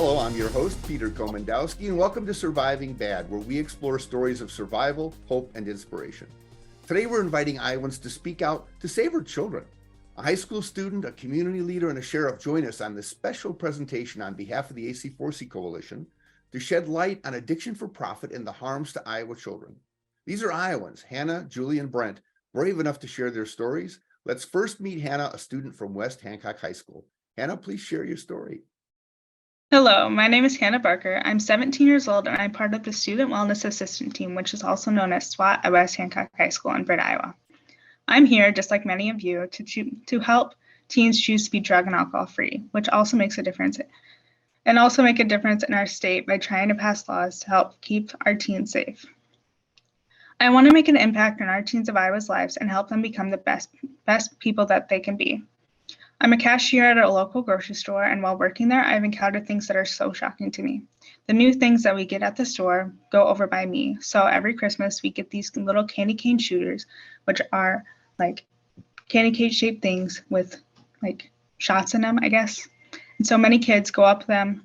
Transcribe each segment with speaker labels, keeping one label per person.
Speaker 1: Hello, I'm your host, Peter Komendowski, and welcome to Surviving Bad, where we explore stories of survival, hope, and inspiration. Today, we're inviting Iowans to speak out to save our children. A high school student, a community leader, and a sheriff join us on this special presentation on behalf of the AC4C Coalition to shed light on addiction for profit and the harms to Iowa children. These are Iowans, Hannah, Julie, and Brent, brave enough to share their stories. Let's first meet Hannah, a student from West Hancock High School. Hannah, please share your story.
Speaker 2: Hello, my name is Hannah Barker. I'm 17 years old and I'm part of the Student Wellness Assistant Team, which is also known as SWAT at West Hancock High School in Britt, Iowa. I'm here, just like many of you, to help teens choose to be drug and alcohol free, which also makes a difference and also make a difference in our state by trying to pass laws to help keep our teens safe. I want to make an impact on our teens of Iowa's lives and help them become the best people that they can be. I'm a cashier at a local grocery store, and while working there, I've encountered things that are so shocking to me. The new things that we get at the store go over by me. So every Christmas, we get these little candy cane shooters, which are like candy cane shaped things with like shots in them, I guess. And so many kids go up to them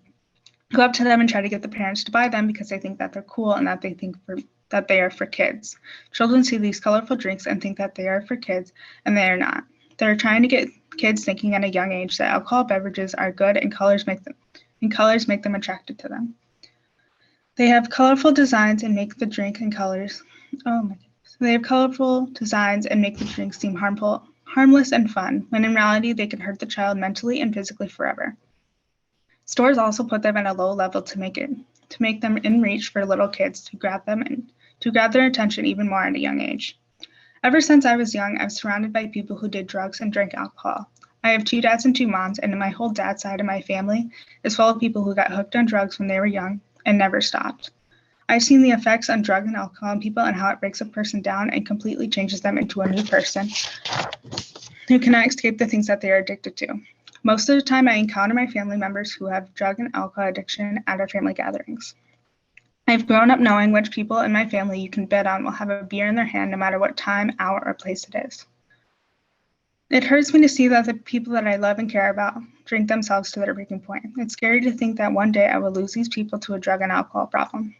Speaker 2: and try to get the parents to buy them because they think that they're cool and that they think that they are for kids. Children see these colorful drinks and think that they are for kids, and they are not. They're trying to get kids thinking at a young age that alcohol beverages are good and colors make them attracted to them. They have colorful designs and make the drink in colors. Oh my goodness. They have colorful designs and make the drink seem harmless and fun, when in reality they can hurt the child mentally and physically forever. Stores also put them at a low level to make them in reach for little kids to grab their attention even more at a young age. Ever since I was young, I'm surrounded by people who did drugs and drank alcohol. I have 2 dads and 2 moms, and my whole dad side of my family is full of people who got hooked on drugs when they were young and never stopped. I've seen the effects on drug and alcohol on people and how it breaks a person down and completely changes them into a new person who cannot escape the things that they are addicted to. Most of the time, I encounter my family members who have drug and alcohol addiction at our family gatherings. I've grown up knowing which people in my family you can bet on will have a beer in their hand no matter what time, hour, or place it is. It hurts me to see that the people that I love and care about drink themselves to their breaking point. It's scary to think that one day I will lose these people to a drug and alcohol problem.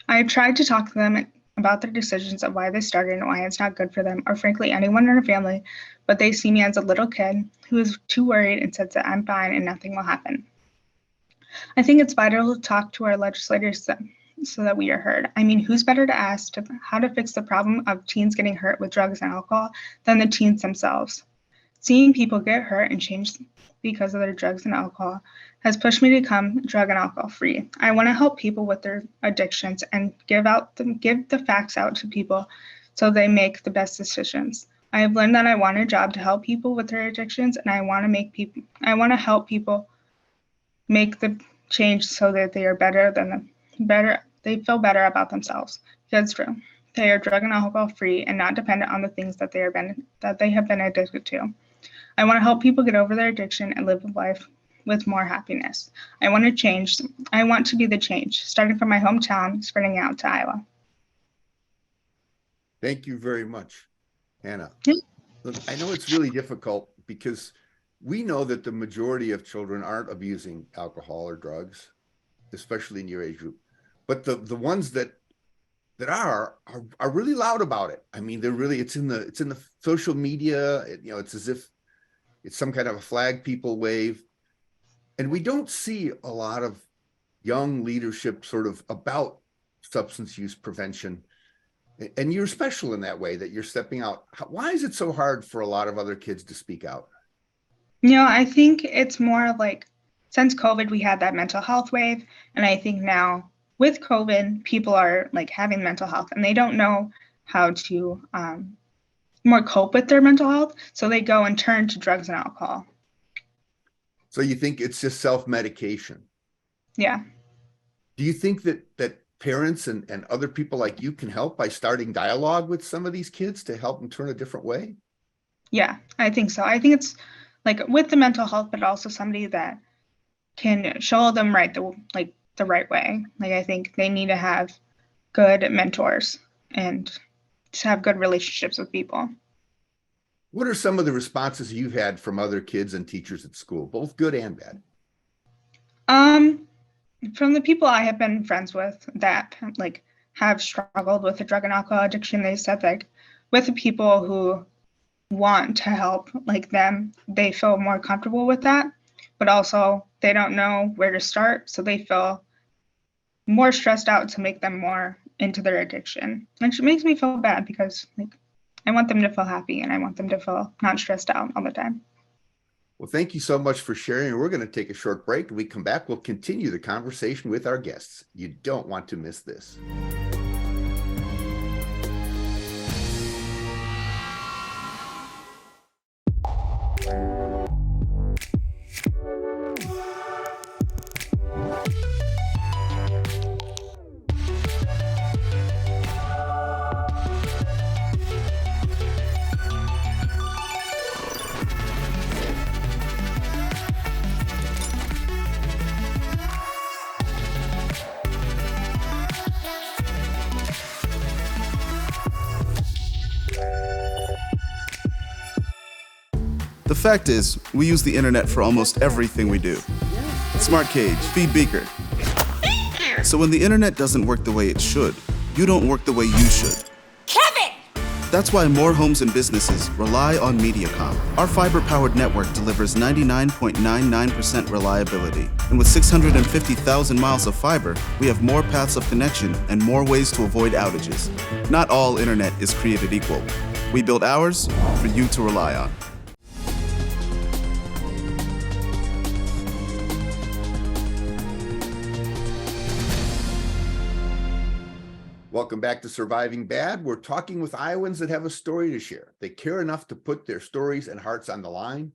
Speaker 2: I have tried to talk to them about their decisions of why they started and why it's not good for them, or frankly anyone in our family, but they see me as a little kid who is too worried and says that I'm fine and nothing will happen. I think it's vital to talk to our legislators so that we are heard. I mean, who's better to ask how to fix the problem of teens getting hurt with drugs and alcohol than the teens themselves? Seeing people get hurt and change because of their drugs and alcohol has pushed me to become drug and alcohol free. I want to help people with their addictions and give the facts out to people so they make the best decisions. I have learned that I want a job to help people with their addictions, and I want to help people make the change so that they are they feel better about themselves. Because it's true. They are drug and alcohol free and not dependent on the things that they have been addicted to. I want to help people get over their addiction and live a life with more happiness. I want to be the change, starting from my hometown, spreading out to Iowa.
Speaker 1: Thank you very much, Hannah.
Speaker 2: Yeah.
Speaker 1: Look, I know it's really difficult because we know that the majority of children aren't abusing alcohol or drugs, especially in your age group. But the ones that are really loud about it. I mean, it's in the social media. It's as if it's some kind of a flag people wave, and we don't see a lot of young leadership sort of about substance use prevention. And you're special in that way that you're stepping out. Why is it so hard for a lot of other kids to speak out?
Speaker 2: I think it's more like since COVID, we had that mental health wave, and I think now with COVID, people are like having mental health and they don't know how to more cope with their mental health. So they go and turn to drugs and alcohol.
Speaker 1: So you think it's just self-medication?
Speaker 2: Yeah.
Speaker 1: Do you think that parents and other people like you can help by starting dialogue with some of these kids to help them turn a different way?
Speaker 2: Yeah, I think so. I think it's like with the mental health, but also somebody that can show them the right way. Like I think they need to have good mentors and to have good relationships with people.
Speaker 1: What are some of the responses you've had from other kids and teachers at school, both good and bad?
Speaker 2: from the people I have been friends with that like have struggled with a drug and alcohol addiction, they said like with the people who want to help like them, they feel more comfortable with that, but also they don't know where to start, so they feel more stressed out to make them more into their addiction, which makes me feel bad because like I want them to feel happy and I want them to feel not stressed out all the time.
Speaker 1: Well, thank you so much for sharing. We're going to take a short break. When we come back, we'll continue the conversation with our guests. You don't want to miss this.
Speaker 3: The fact is, we use the internet for almost everything we do. Smart cage, feed beaker. So when the internet doesn't work the way it should, you don't work the way you should. Kevin! That's why more homes and businesses rely on Mediacom. Our fiber-powered network delivers 99.99% reliability. And with 650,000 miles of fiber, we have more paths of connection and more ways to avoid outages. Not all internet is created equal. We build ours for you to rely on.
Speaker 1: Welcome back to Surviving Bad. We're talking with Iowans that have a story to share. They care enough to put their stories and hearts on the line.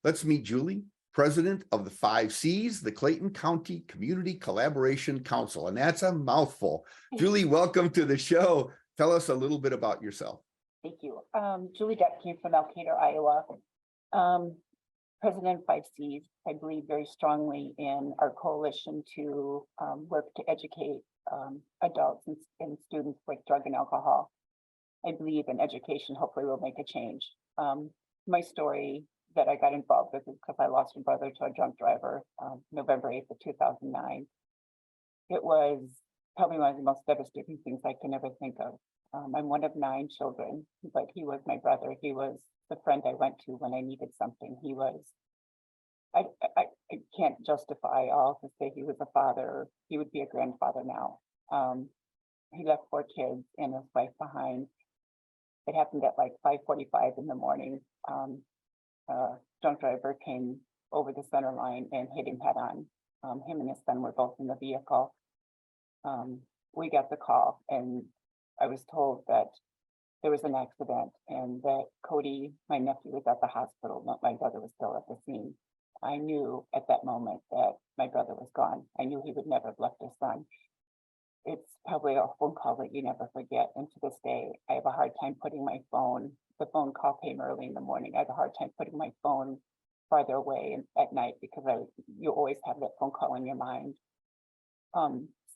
Speaker 1: Let's meet Julie, president of the 5 Cs, the Clayton County Community Collaboration Council. And that's a mouthful. Julie, welcome to the show. Tell us a little bit about yourself.
Speaker 4: Thank you. Julie Depke from Elkader, Iowa. President of 5 Cs. I believe very strongly in our coalition to work to educate adults and students with drug and alcohol. I believe in education hopefully will make a change. My story that I got involved with is because I lost a brother to a drunk driver November 8th of 2009. It was probably one of the most devastating things I can ever think of. I'm one of 9 children, but he was my brother. He was the friend I went to when I needed something. He was, I can't justify all to say he was a father. He would be a grandfather now. He left 4 kids and his wife behind. It happened at like 5:45 in the morning. Drunk driver came over the center line and hit him head on. Him and his son were both in the vehicle. We got the call and I was told that there was an accident and that Cody, my nephew, was at the hospital, but my brother was still at the scene. I knew at that moment that my brother was gone. I knew he would never have left his son. It's probably a phone call that you never forget. And to this day, I have a hard time putting my phone, the phone call came early in the morning. I have a hard time putting my phone farther away at night because you always have that phone call in your mind.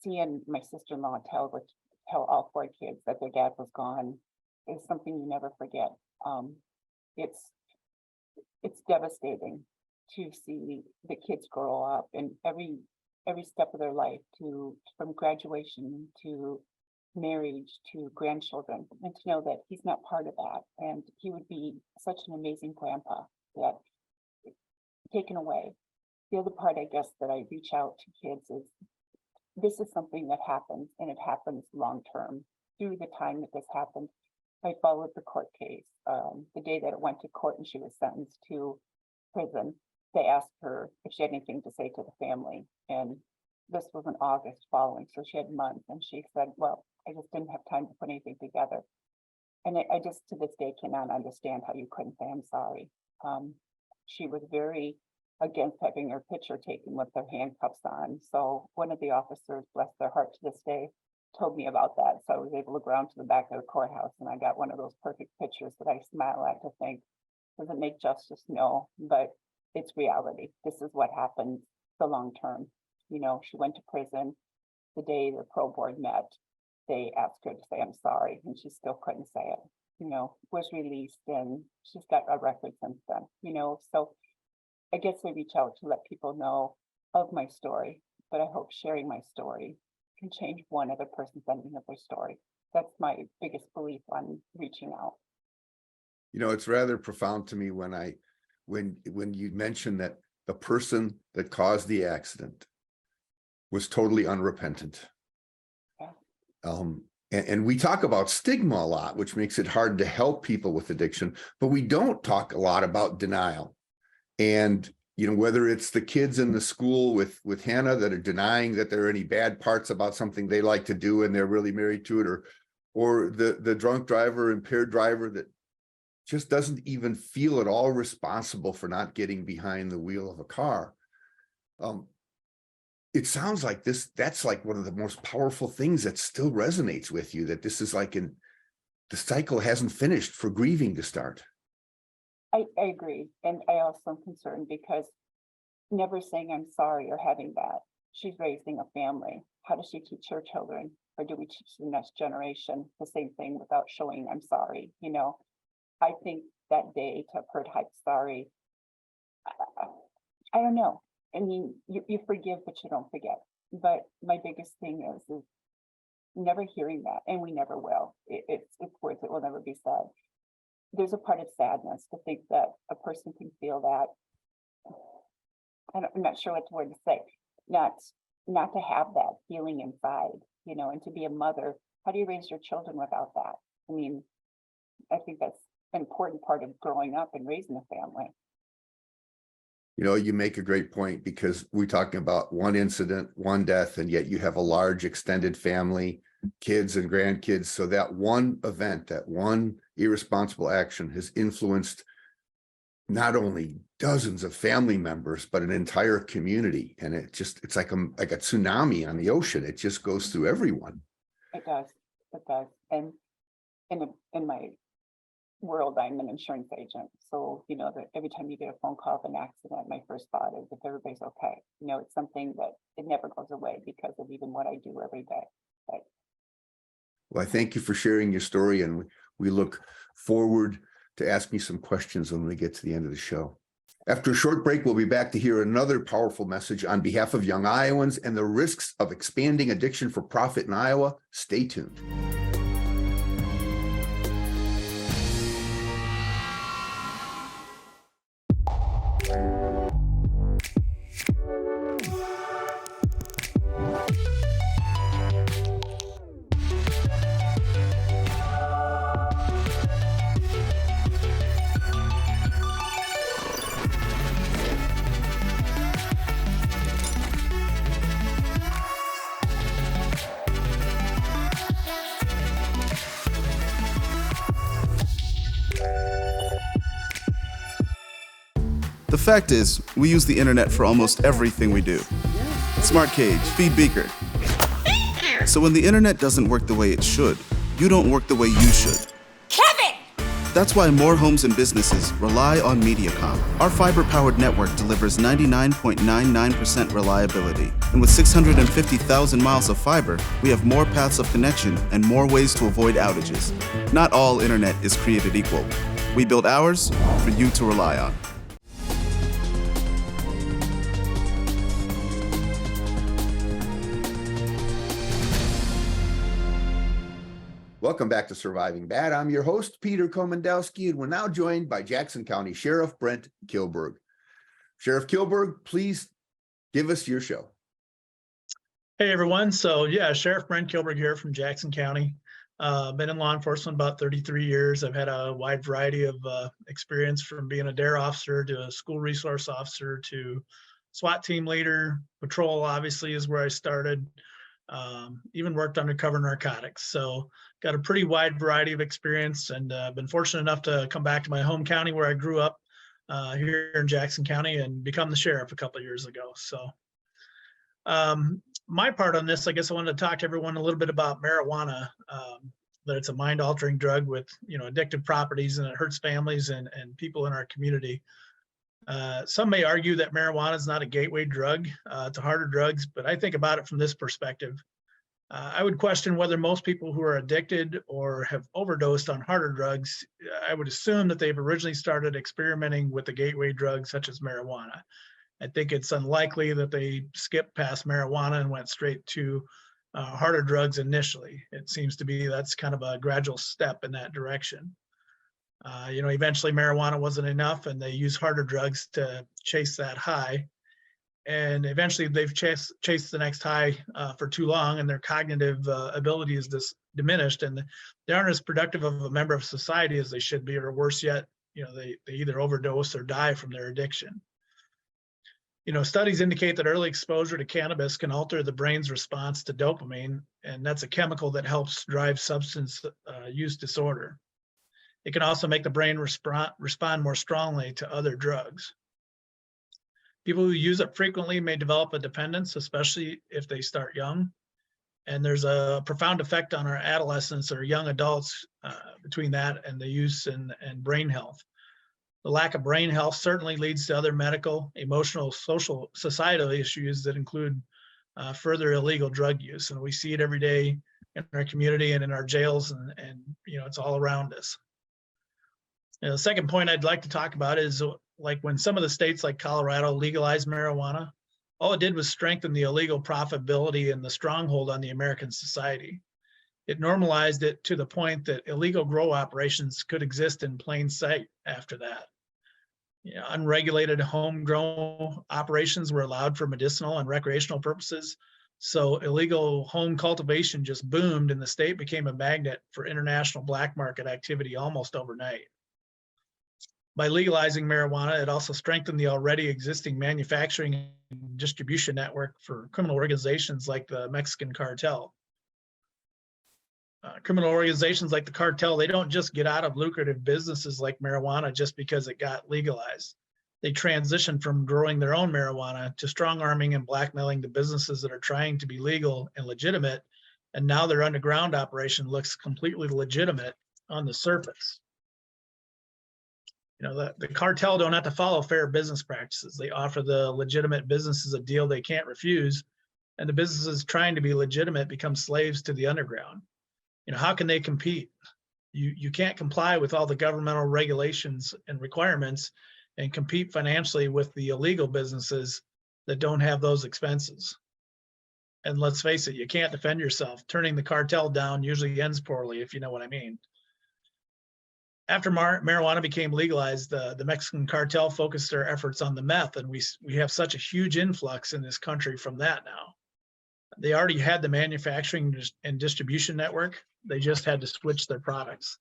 Speaker 4: Seeing my sister-in-law tell all 4 kids that their dad was gone is something you never forget. It's devastating to see the kids grow up and every step of their life from graduation to marriage to grandchildren, and to know that he's not part of that. And he would be such an amazing grandpa that taken away. The other part, I guess, that I reach out to kids is this is something that happens and it happens long term. Through the time that this happened, I followed the court case. The day that it went to court and she was sentenced to prison, they asked her if she had anything to say to the family. And this was in August following, so she had months. And she said, well, I just didn't have time to put anything together. And I just to this day cannot understand how you couldn't say I'm sorry. She was very against having her picture taken with her handcuffs on. So one of the officers, bless their heart to this day, told me about that. So I was able to go around to the back of the courthouse and I got one of those perfect pictures that I smile at to think, does it make justice? No, but it's reality. This is what happens the long term. You know, she went to prison. The day the pro board met, they asked her to say, I'm sorry, and she still couldn't say it. You know, was released and she's got a record since then, you know, so I guess I reach out to let people know of my story but I hope sharing my story can change one other person's ending of their story. That's my biggest belief on reaching out.
Speaker 1: You know, it's rather profound to me when you mention that the person that caused the accident was totally unrepentant.
Speaker 4: Yeah.
Speaker 1: And we talk about stigma a lot, which makes it hard to help people with addiction, but we don't talk a lot about denial. And, you know, whether it's the kids in the school with Hannah that are denying that there are any bad parts about something they like to do and they're really married to it, or the drunk driver, impaired driver that just doesn't even feel at all responsible for not getting behind the wheel of a car. It sounds like that's like one of the most powerful things that still resonates with you, that this is like the cycle hasn't finished for grieving to start.
Speaker 4: I agree. And I also am concerned because never saying I'm sorry or having that. She's raising a family. How does she teach her children? Or do we teach the next generation the same thing without showing I'm sorry? You know, I think that day to have heard I'm sorry, I don't know. I mean, you forgive, but you don't forget. But my biggest thing is never hearing that, and we never will. It's words that will never be said. There's a part of sadness to think that a person can feel that. I'm not sure what word to say. Not to have that feeling inside, you know, and to be a mother. How do you raise your children without that? I mean, I think that's an important part of growing up and raising a family.
Speaker 1: You know, you make a great point, because we're talking about one incident, one death, and yet you have a large extended family, kids and grandkids. So that one event, that one irresponsible action has influenced not only dozens of family members, but an entire community. And it's like a tsunami on the ocean. It just goes through everyone.
Speaker 4: It does. And in my world, I'm an insurance agent. So, you know, that every time you get a phone call of an accident, my first thought is if everybody's okay. You know, it's something that it never goes away because of even what I do every day. But
Speaker 1: Well, I thank you for sharing your story, and we look forward to asking you some questions when we get to the end of the show. After a short break, we'll be back to hear another powerful message on behalf of young Iowans and the risks of expanding addiction for profit in Iowa. Stay tuned.
Speaker 3: The fact is, we use the internet for almost everything we do. Smart cage, feed beaker. So when the internet doesn't work the way it should, you don't work the way you should. Kevin! That's why more homes and businesses rely on Mediacom. Our fiber-powered network delivers 99.99% reliability. And with 650,000 miles of fiber, we have more paths of connection and more ways to avoid outages. Not all internet is created equal. We build ours for you to rely on.
Speaker 1: Welcome back to Surviving Bad. I'm your host, Peter Komendowski, and we're now joined by Jackson County Sheriff Brent Kilberg. Sheriff Kilberg, please give us your show.
Speaker 5: Hey, everyone. So, yeah, Sheriff Brent Kilberg here from Jackson County. Been in law enforcement about 33 years. I've had a wide variety of experience, from being a DARE officer to a school resource officer to SWAT team leader. Patrol, obviously, is where I started. Even worked undercover narcotics. So got a pretty wide variety of experience, and been fortunate enough to come back to my home county where I grew up here in Jackson County and become the sheriff a couple of years ago. So my part on this, I guess I wanted to talk to everyone a little bit about marijuana, that it's a mind-altering drug with, you know, addictive properties, and it hurts families and people in our community. Some may argue that marijuana is not a gateway drug to harder drugs, but I think about it from this perspective. I would question whether most people who are addicted or have overdosed on harder drugs, I would assume that they've originally started experimenting with a gateway drug such as marijuana. I think it's unlikely that they skipped past marijuana and went straight to harder drugs initially. It seems to be that's kind of a gradual step in that direction. Eventually marijuana wasn't enough and they used harder drugs to chase that high. And eventually they've chased the next high for too long, and their cognitive ability is diminished, and they aren't as productive of a member of society as they should be, or worse yet, they either overdose or die from their addiction. Studies indicate that early exposure to cannabis can alter the brain's response to dopamine, and that's a chemical that helps drive substance use disorder. It can also make the brain respond more strongly to other drugs. People who use it frequently may develop a dependence, especially if they start young. And there's a profound effect on our adolescents or young adults between that and the use and brain health. The lack of brain health certainly leads to other medical, emotional, social, societal issues that include further illegal drug use. And we see it every day in our community and in our jails, and it's all around us. The second point I'd like to talk about is like when some of the states like Colorado legalized marijuana, all it did was strengthen the illegal profitability and the stronghold on the American society. It normalized it to the point that illegal grow operations could exist in plain sight after that. Unregulated homegrown operations were allowed for medicinal and recreational purposes. So illegal home cultivation just boomed, and the state became a magnet for international black market activity almost overnight. By legalizing marijuana, it also strengthened the already existing manufacturing and distribution network for criminal organizations like the Mexican cartel. Criminal organizations like the cartel, they don't just get out of lucrative businesses like marijuana just because it got legalized. They transition from growing their own marijuana to strong arming and blackmailing the businesses that are trying to be legal and legitimate. And now their underground operation looks completely legitimate on the surface. The cartel don't have to follow fair business practices. They offer the legitimate businesses a deal they can't refuse, and the businesses trying to be legitimate become slaves to the underground. How can they compete? You can't comply with all the governmental regulations and requirements and compete financially with the illegal businesses that don't have those expenses. And let's face it, you can't defend yourself. Turning the cartel down usually ends poorly, if you know what I mean. After marijuana became legalized, the Mexican cartel focused their efforts on the meth, and we have such a huge influx in this country from that now. They already had the manufacturing and distribution network. They just had to switch their products.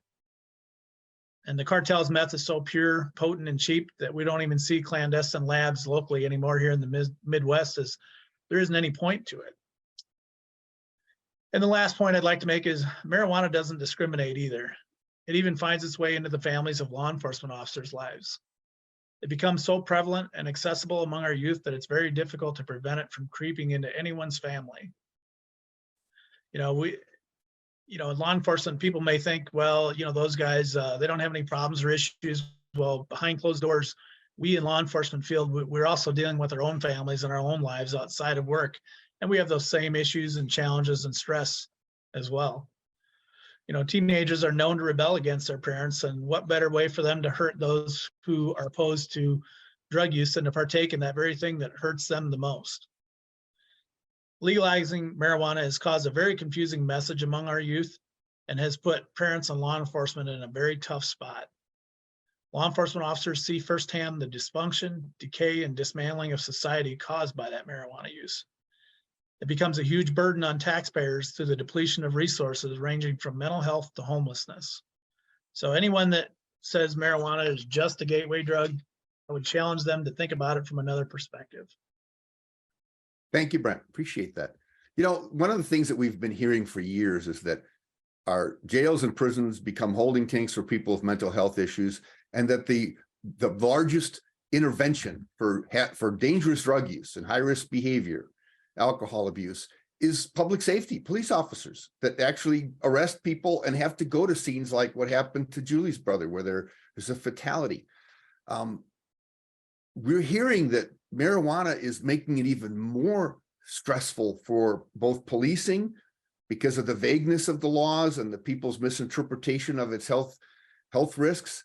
Speaker 5: And the cartel's meth is so pure, potent, and cheap that we don't even see clandestine labs locally anymore here in the Midwest, as there isn't any point to it. And the last point I'd like to make is marijuana doesn't discriminate either. It even finds its way into the families of law enforcement officers' lives. It becomes so prevalent and accessible among our youth that it's very difficult to prevent it from creeping into anyone's family. Law enforcement people may think, well, those guys, they don't have any problems or issues. Well, behind closed doors, we in law enforcement field, we're also dealing with our own families and our own lives outside of work. And we have those same issues and challenges and stress as well. Teenagers are known to rebel against their parents, and what better way for them to hurt those who are opposed to drug use than to partake in that very thing that hurts them the most. Legalizing marijuana has caused a very confusing message among our youth and has put parents and law enforcement in a very tough spot. Law enforcement officers see firsthand the dysfunction, decay, and dismantling of society caused by that marijuana use. It becomes a huge burden on taxpayers through the depletion of resources ranging from mental health to homelessness. So anyone that says marijuana is just a gateway drug, I would challenge them to think about it from another perspective.
Speaker 1: Thank you, Brent. Appreciate that. One of the things that we've been hearing for years is that our jails and prisons become holding tanks for people with mental health issues, and that the largest intervention for dangerous drug use and high-risk behavior, alcohol abuse, is public safety, police officers that actually arrest people and have to go to scenes like what happened to Julie's brother, where there's a fatality. We're hearing that marijuana is making it even more stressful for both policing because of the vagueness of the laws and the people's misinterpretation of its health risks,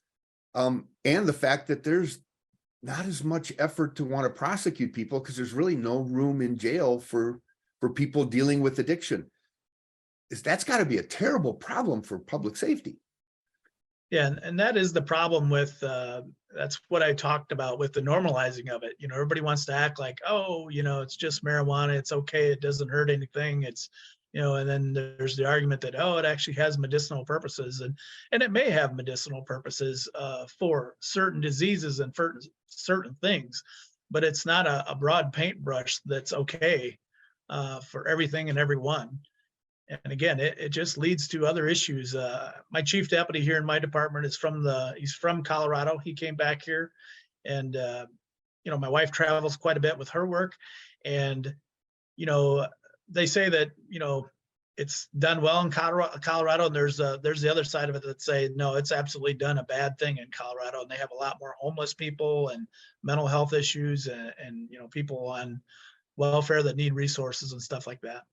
Speaker 1: and the fact that there's not as much effort to want to prosecute people because there's really no room in jail for people dealing with addiction. That's got to be a terrible problem for public safety.
Speaker 5: Yeah, and that is the problem with, that's what I talked about with the normalizing of it. Everybody wants to act like, oh, it's just marijuana. It's okay. It doesn't hurt anything. It's, and then there's the argument that, oh, it actually has medicinal purposes. And it may have medicinal purposes for certain diseases and for certain things, but it's not a broad paintbrush that's okay for everything and everyone. And again, it just leads to other issues. My chief deputy here in my department is he's from Colorado. He came back here, and my wife travels quite a bit with her work, and they say that it's done well in Colorado, and there's the other side of it that say no, it's absolutely done a bad thing in Colorado, and they have a lot more homeless people and mental health issues, and people on welfare that need resources and stuff like that.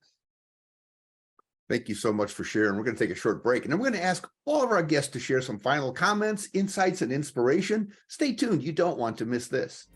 Speaker 1: Thank you so much for sharing. We're going to take a short break, and then we're going to ask all of our guests to share some final comments, insights, and inspiration. Stay tuned. You don't want to miss this.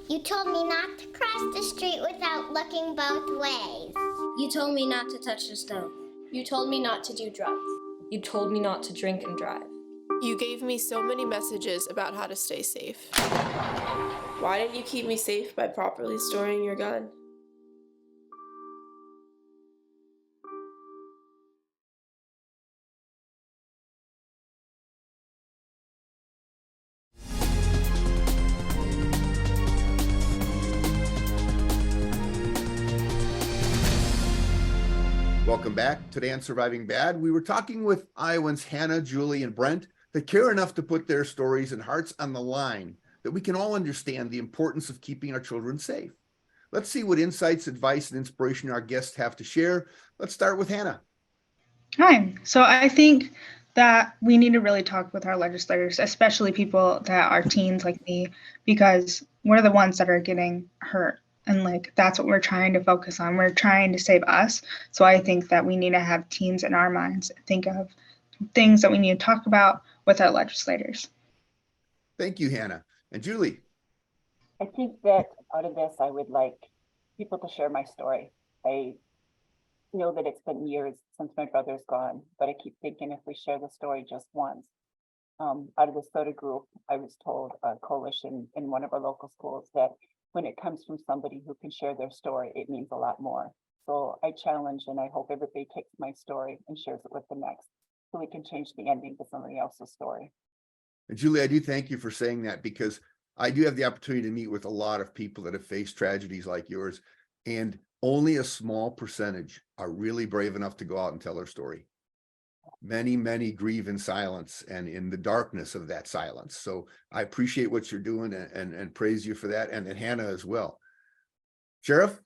Speaker 6: You told me not to cross the street without looking both ways.
Speaker 7: You told me not to touch the stove.
Speaker 8: You told me not to do drugs.
Speaker 9: You told me not to drink and drive.
Speaker 8: You gave me so many messages about how to stay safe. Why didn't you keep me safe by properly storing your gun?
Speaker 1: Welcome back. Today on Surviving Bad, we were talking with Iowans Hannah, Julie, and Brent that care enough to put their stories and hearts on the line that we can all understand the importance of keeping our children safe. Let's see what insights, advice, and inspiration our guests have to share. Let's start with Hannah.
Speaker 2: Hi. So I think that we need to really talk with our legislators, especially people that are teens like me, because we're the ones that are getting hurt. And that's what we're trying to focus on. We're trying to save us. So I think that we need to have teens in our minds, think of things that we need to talk about with our legislators.
Speaker 1: Thank you, Hannah. And Julie.
Speaker 4: I think that out of this, I would like people to share my story. I know that it's been years since my brother's gone, but I keep thinking if we share the story just once. Out of the SOTA group, I was told a coalition in one of our local schools that when it comes from somebody who can share their story, it means a lot more. So I challenge and I hope everybody takes my story and shares it with the next so we can change the ending to somebody else's story.
Speaker 1: And Julie, I do thank you for saying that because I do have the opportunity to meet with a lot of people that have faced tragedies like yours, and only a small percentage are really brave enough to go out and tell their story. Many, many grieve in silence and in the darkness of that silence. So I appreciate what you're doing and praise you for that, and Hannah as well. Sheriff?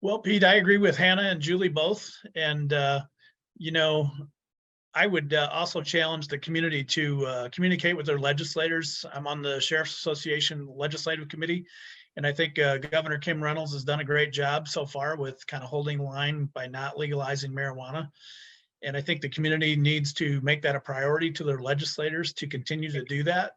Speaker 5: Well, Pete, I agree with Hannah and Julie both. And, I would also challenge the community to communicate with their legislators. I'm on the Sheriff's Association Legislative Committee, and I think Governor Kim Reynolds has done a great job so far with kind of holding the line by not legalizing marijuana. And I think the community needs to make that a priority to their legislators to continue to do that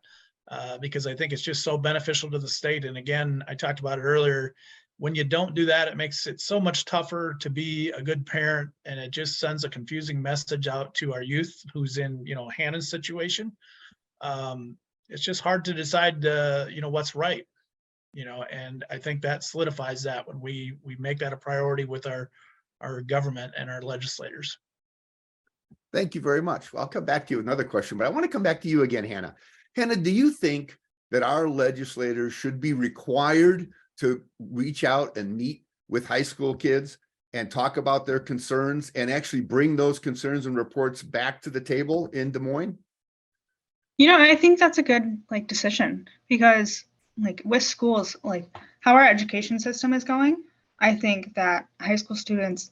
Speaker 5: because I think it's just so beneficial to the state. And again, I talked about it earlier. When you don't do that, it makes it so much tougher to be a good parent, and it just sends a confusing message out to our youth who's in, Hannah's situation. It's just hard to decide, what's right, and I think that solidifies that when we make that a priority with our government and our legislators.
Speaker 1: Thank you very much. Well, I'll come back to you with another question, but I want to come back to you again, Hannah. Hannah, do you think that our legislators should be required to reach out and meet with high school kids and talk about their concerns and actually bring those concerns and reports back to the table in Des Moines?
Speaker 2: I think that's a good decision, because with schools, how our education system is going, I think that high school students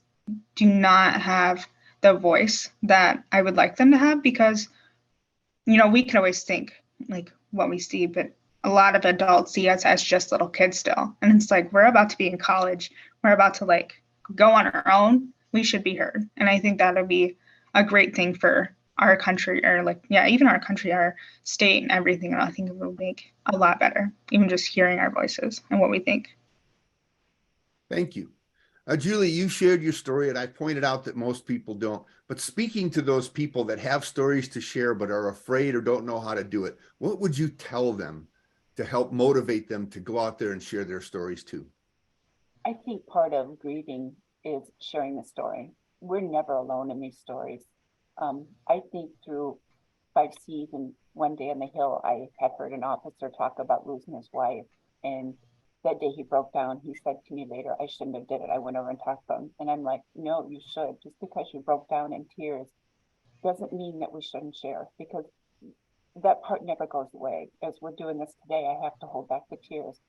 Speaker 2: do not have the voice that I would like them to have, because we could always think what we see, but a lot of adults see us as just little kids still. And it's we're about to be in college. We're about to go on our own. We should be heard. And I think that would be a great thing for our country, or even our country, our state, and everything. And I think it will make a lot better, even just hearing our voices and what we think.
Speaker 1: Thank you. Julie, you shared your story, and I pointed out that most people don't. But speaking to those people that have stories to share but are afraid or don't know how to do it, what would you tell them to help motivate them to go out there and share their stories too?
Speaker 4: I think part of grieving is sharing the story. We're never alone in these stories. I think through 5Cs and One Day on the Hill, I had heard an officer talk about losing his wife, and that day he broke down. He said to me later, I shouldn't have did it. I went over and talked to him. And I'm like, no, you should. Just because you broke down in tears doesn't mean that we shouldn't share, because that part never goes away. As we're doing this today, I have to hold back the tears.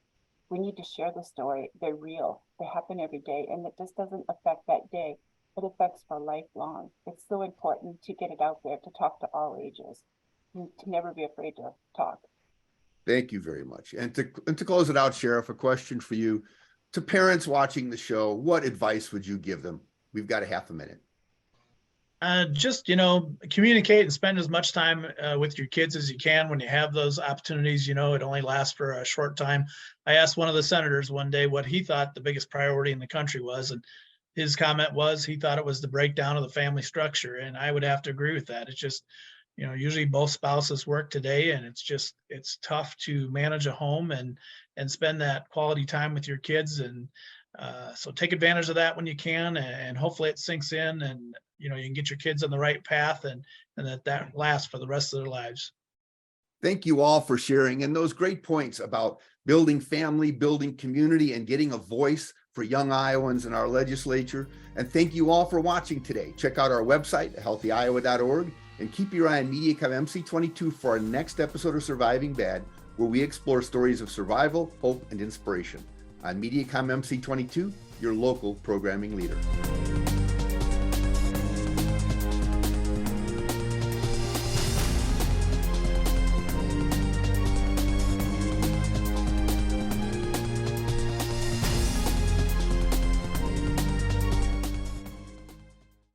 Speaker 4: We need to share the story. They're real. They happen every day. And it just doesn't affect that day. It affects for lifelong. It's so important to get it out there, to talk to all ages, and to never be afraid to talk.
Speaker 1: Thank you very much. And to close it out, Sheriff, a question for you. To parents watching the show, what advice would you give them? We've got a half a minute.
Speaker 5: Just, communicate and spend as much time with your kids as you can when you have those opportunities. It only lasts for a short time. I asked one of the senators one day what he thought the biggest priority in the country was, and his comment was he thought it was the breakdown of the family structure. And I would have to agree with that. It's just, usually both spouses work today, and it's tough to manage a home and spend that quality time with your kids. And so take advantage of that when you can, and hopefully it sinks in, and you can get your kids on the right path, and that lasts for the rest of their lives.
Speaker 1: Thank you all for sharing, and those great points about building family, building community, and getting a voice for young Iowans in our legislature. And thank you all for watching today. Check out our website, healthyiowa.org, and keep your eye on MediaCom MC22 for our next episode of Surviving Bad, where we explore stories of survival, hope, and inspiration. On MediaCom MC22, your local programming leader.